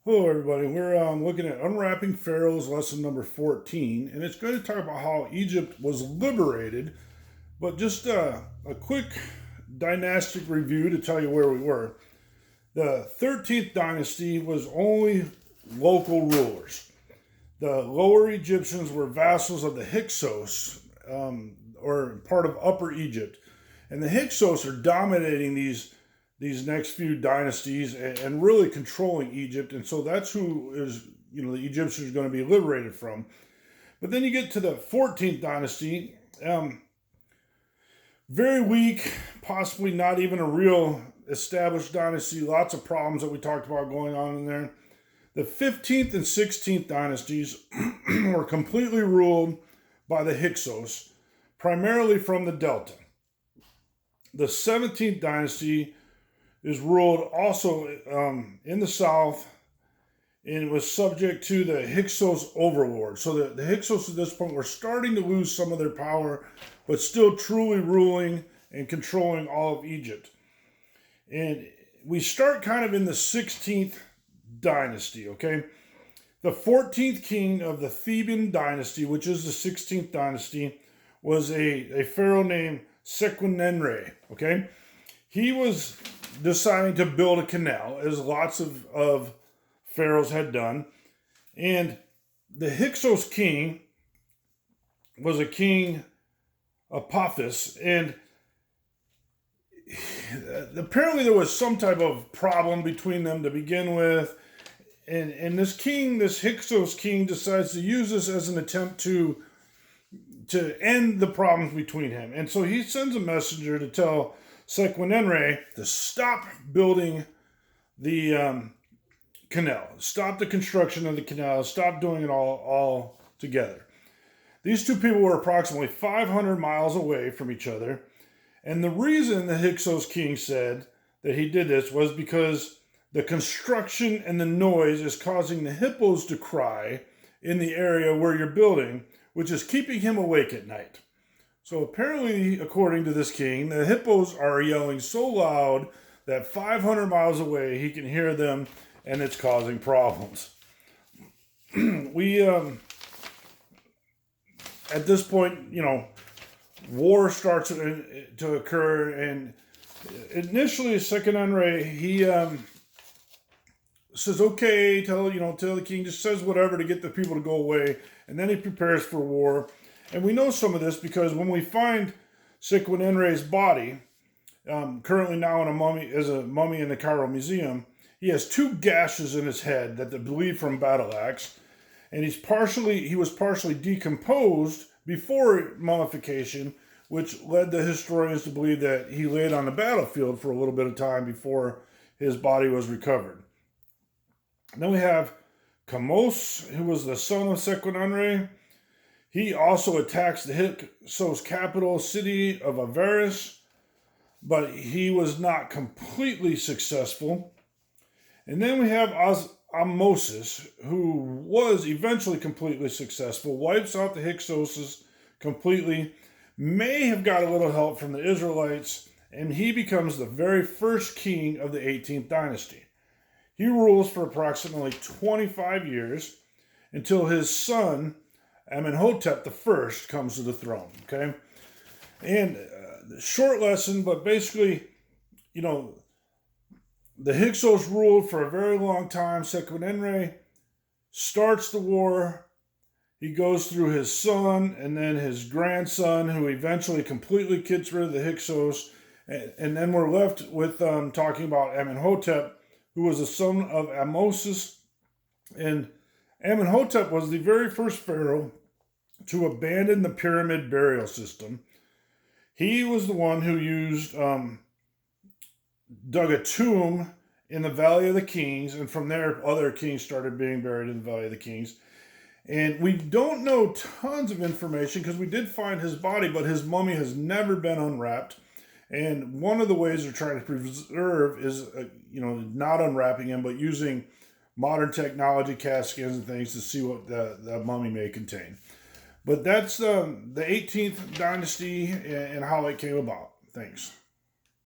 Hello, everybody. We're looking at Unwrapping Pharaoh's lesson number 14, and it's going to talk about how Egypt was liberated, but just a quick dynastic review to tell you where we were. The 13th dynasty was only local rulers. The lower Egyptians were vassals of the Hyksos, or part of Upper Egypt. And the Hyksos are dominating these next few dynasties and really controlling Egypt. And so that's who is, the Egyptians are going to be liberated from. But then you get to the 14th dynasty, very weak, possibly not even a real established dynasty. Lots of problems that we talked about going on in there. The 15th and 16th dynasties were completely ruled by the Hyksos, primarily from the Delta. The 17th dynasty is ruled also in the south, and it was subject to the Hyksos overlord. So the Hyksos at this point were starting to lose some of their power, but still truly ruling and controlling all of Egypt. And we start kind of in the 16th dynasty, okay? The 14th king of the Theban dynasty, which is the 16th dynasty, was a pharaoh named Sequenenre, okay? He was deciding to build a canal, as lots of pharaohs had done. And the Hyksos king was a king Apophis, and apparently there was some type of problem between them to begin with. And this king, this Hyksos king, decides to use this as an attempt to end the problems between him. And so he sends a messenger to tell Sequenenre to stop building the canal, stop the construction of the canal, stop doing it all together. These two people were approximately 500 miles away from each other. And the reason the Hyksos king said that he did this was because the construction and the noise is causing the hippos to cry in the area where you're building, which is keeping him awake at night. So apparently, according to this king, the hippos are yelling so loud that 500 miles away he can hear them, and it's causing problems. At this point, war starts to occur, and initially, Sequenenre, he says, okay, tell the king, just says whatever to get the people to go away, and then he prepares for war. And we know some of this because when we find Sequenenre's body, currently now in a mummy in the Cairo Museum, he has 2 gashes in his head that they believe from battle axe, and he was partially decomposed before mummification, which led the historians to believe that he laid on the battlefield for a little bit of time before his body was recovered. And then we have Kamos, who was the son of Sequenenre. He also attacks the Hyksos capital city of Avaris, but he was not completely successful. And then we have Ahmosis, who was eventually completely successful, wipes out the Hyksoses completely, may have got a little help from the Israelites, and he becomes the very first king of the 18th dynasty. He rules for approximately 25 years until his son, Amenhotep I, comes to the throne, okay? And short lesson, but basically, the Hyksos ruled for a very long time. Sequenenre starts the war. He goes through his son and then his grandson, who eventually completely gets rid of the Hyksos. And then we're left with talking about Amenhotep, who was the son of Ahmosis. And Amenhotep was the very first pharaoh to abandon the pyramid burial system. He was the one who dug a tomb in the Valley of the Kings, and from there, other kings started being buried in the Valley of the Kings. And we don't know tons of information because we did find his body, but his mummy has never been unwrapped. And one of the ways they're trying to preserve is, not unwrapping him, but using modern technology, CAT scans and things to see what the mummy may contain. But that's the 18th dynasty and how it came about. Thanks.